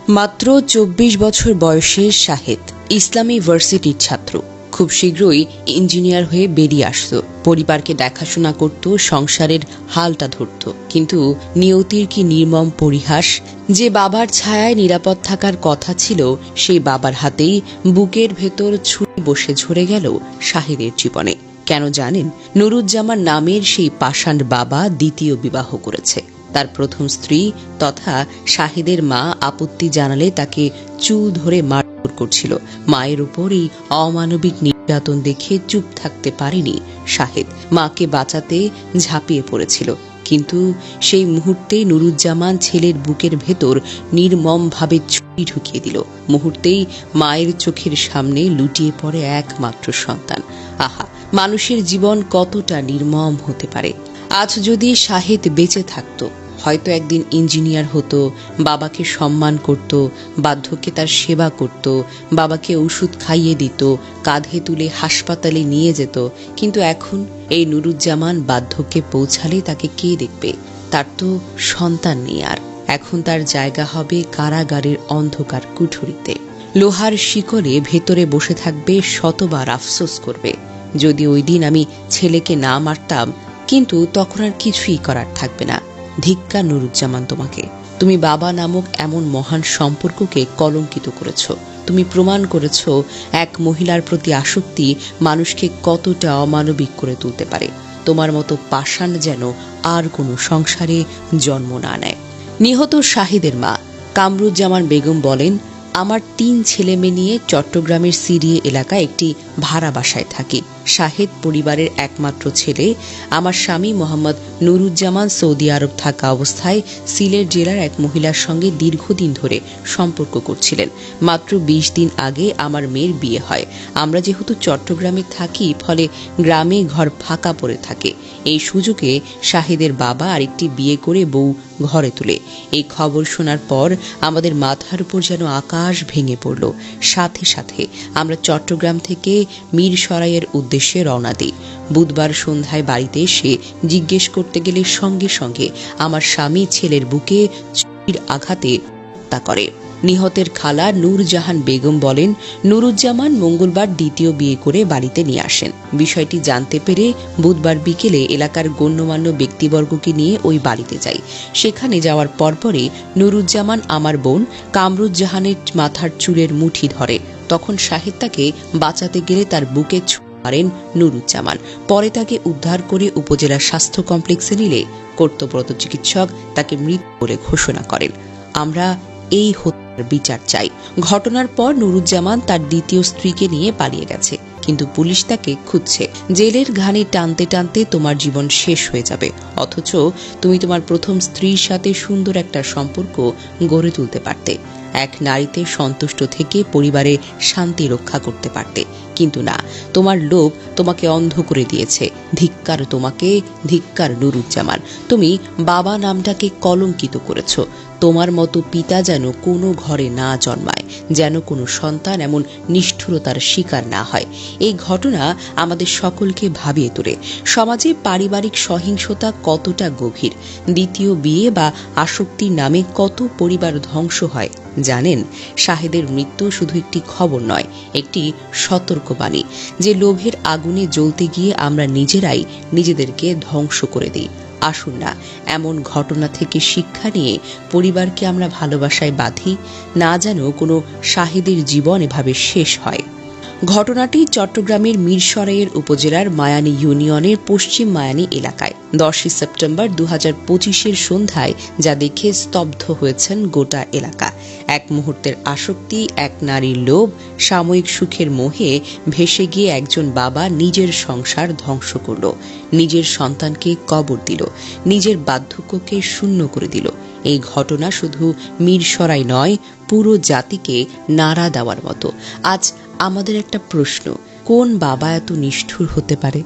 মাত্র 24 বছর বয়সে শাহেদ ইসলামী ভার্সিটির ছাত্র। খুব শীঘ্রই ইঞ্জিনিয়ার হয়ে বেরিয়ে আসত, পরিবারকে দেখাশোনা করত, সংসারের হালটা ধরত। কিন্তু নিয়তির কি নির্মম পরিহাস! যে বাবার ছায়ায় নিরাপদ থাকার কথা ছিল, সেই বাবার হাতেই বুকের ভেতর ছুরি বসে ঝরে গেল শাহেদের জীবনে। কেন জানেন? নুরুজ্জামান নামের সেই পাষাণ বাবা দ্বিতীয় বিবাহ করেছে। তার প্রথম স্ত্রী তথা শাহেদের মা আপত্তি জানালে তাকে চুল ধরে মারধর করছিল। মায়ের উপর এই অমানবিক নির্যাতন দেখে চুপ থাকতে পারেনি শাহেদ, মাকে বাঁচাতে ঝাঁপিয়ে পড়েছিল। কিন্তু সেই মুহূর্তে নুরুজ্জামান ছেলের বুকের ভেতর নির্মমভাবে ছুরি ঢুকিয়ে দিল। মুহূর্তেই মায়ের চোখের সামনে লুটিয়ে পড়ে একমাত্র সন্তান। আহা, মানুষের জীবন কতটা নির্মম হতে পারে! আজ যদি শাহেদ বেঁচে থাকত, হয়তো একদিন ইঞ্জিনিয়ার হতো, বাবাকে সম্মান করত, বার্ধক্যে তার সেবা করত, বাবাকে ওষুধ খাইয়ে দিত, কাঁধে তুলে হাসপাতালে নিয়ে যেত। কিন্তু এখন এই নুরুজ্জামান বার্ধক্যে পৌঁছালে তাকে কে দেখবে? তার তো সন্তান নেই আর। এখন তার জায়গা হবে কারাগারের অন্ধকার কুঠুরিতে। লোহার শিকলে ভেতরে বসে থাকবে, শতবার আফসোস করবে, যদি ওই দিন আমি ছেলেকে না মারতাম। কিন্তু তখন আর কিছুই করার থাকবে না। ধিক্কার নুরুজ্জামান তোমাকে! তুমি বাবা নামক এমন মহান সম্পর্ককে কলঙ্কিত করেছ। তুমি প্রমাণ করেছ এক মহিলার প্রতি আসক্তি মানুষকে কতটা অমানবিক করে তুলতে পারে। তোমার মতো পাষাণ যেন আর কোনো সংসারে জন্ম না নেয়। নিহত শাহিদের মা কামরুজ্জামান বেগম বলেন, আমার 3 ছেলে মেয়ে নিয়ে চট্টগ্রামের সিরিয়ে এলাকায় একটি ভাড়া বাসায় থাকি। শাহেদ পরিবারের একমাত্র ছেলে। আমার স্বামী মোহাম্মদ নুরুজ্জামান সৌদি আরব থাকা অবস্থায় সিলেট জেলার এক মহিলার সঙ্গে দীর্ঘদিন ধরে সম্পর্ক করছিলেন। মাত্র 20 দিন আগে আমার মেয়ের বিয়ে হয়। আমরা যেহেতু চট্টগ্রামে থাকি, ফলে গ্রামে ঘর ফাঁকা পড়ে থাকে। এই সুযোগে শাহেদের বাবা আরেকটি বিয়ে করে বউ ঘরে তুলে। এই খবর শোনার পর আমাদের মাথার উপর যেন আকাশ ভেঙে পড়ল। সাথে সাথে আমরা চট্টগ্রাম থেকে মিরসরাইয়ের উদ্দেশ্যে রওনা দিই। বুধবার সন্ধ্যায় বাড়িতে এসে জিজ্ঞেস করতে গেলে সঙ্গে সঙ্গে আমার স্বামী ছেলের বুকে ছুরির আঘাতে হত্যা করে। নিহতের খালা নূরজাহান বেগম বলেন, নুরুজ্জামান মঙ্গলবার দ্বিতীয় বিয়ে করে বাড়িতে নিয়ে আসেন। বিষয়টি জানতে পেরে বুধবার বিকেলে এলাকার গণ্যমান্য ব্যক্তিবর্গকে নিয়ে ওই বাড়িতে যাই। সেখানে যাওয়ার পরপরই নুরুজ্জামান আমার বোন কামরুজ্জাহানের মাথার চুলের মুঠি ধরে। তখন শাহেদ তাকে বাঁচাতে গেলে তার বুকে মারেন নুরুজ্জামান। পরে তাকে উদ্ধার করে উপজেলা স্বাস্থ্য কমপ্লেক্সে নিলে কর্তব্যরত চিকিৎসক তাকে মৃত বলে ঘোষণা করেন। আমরা এই হত্যার বিচার চাই। ঘটনার পর নুরুজ্জামান তার দ্বিতীয় স্ত্রীকে নিয়ে পালিয়ে গেছে, কিন্তু পুলিশ তাকে খুঁজছে। জেলের ঘানি টানতে টানতে তোমার জীবন শেষ হয়ে যাবে, অথচ তুমি তোমার প্রথম স্ত্রীর সাথে সুন্দর একটা সম্পর্ক গড়ে তুলতে পারতে। এক নারীতে সন্তুষ্ট থেকে পরিবারে শান্তি রক্ষা করতে পারতে। কিন্তু না, তোমার লোভ তোমাকে অন্ধ করে দিয়েছে। ধিক্কার তোমাকে, ধিক্কার নুরুজ্জামান! তুমি বাবা নামটাকে কলঙ্কিত করেছ। তোমার মতো পিতা যেন কোনো ঘরে না জন্মায়, যেন কোনো সন্তান এমন নিষ্ঠুরতার শিকার না হয়। এই ঘটনা আমাদের সকলকে ভাবিয়ে তোলে, সমাজে পারিবারিক সহিংসতা কতটা গভীর। দ্বিতীয় বিয়ে বা আসক্তির নামে কত পরিবার ধ্বংস হয় জানেন? শাহেদের মৃত্যু শুধু একটি খবর নয়, একটি সতর্কবাণী যে লোভের আগুনে জ্বলতে গিয়ে আমরা নিজেরাই নিজেদেরকে ধ্বংস করে দিই। আসুন না, এমন ঘটনা থেকে শিক্ষা নিয়ে পরিবারকে আমরা ভালোবাসায় বাঁধি, না যেন কোনো শাহেদের জীবন এভাবে শেষ হয়। ঘটনাটি চট্টগ্রামের মিরসরাইয়ের উপজেলার মায়ানী ইউনিয়নের পশ্চিম মায়ানী এলাকায় 10 সেপ্টেম্বর 2025 সন্ধ্যায়, যা দেখে স্তব্ধ হয়েছেন গোটা এলাকা। এক মুহূর্তের আসক্তি, এক নারীর লোভ, সাময়িক সুখের মোহে ভেসে গিয়ে একজন বাবা নিজের সংসার ধ্বংস করল, নিজের সন্তানকে কবর দিল, নিজের বার্ধক্যকে শূন্য করে দিল। এই ঘটনা শুধু মিরসরাই নয়, পুরো জাতিকে নাড়া দেওয়ার মতো। আজ আমাদের একটা প্রশ্ন, কোন বাবা এত নিষ্ঠুর হতে পারে?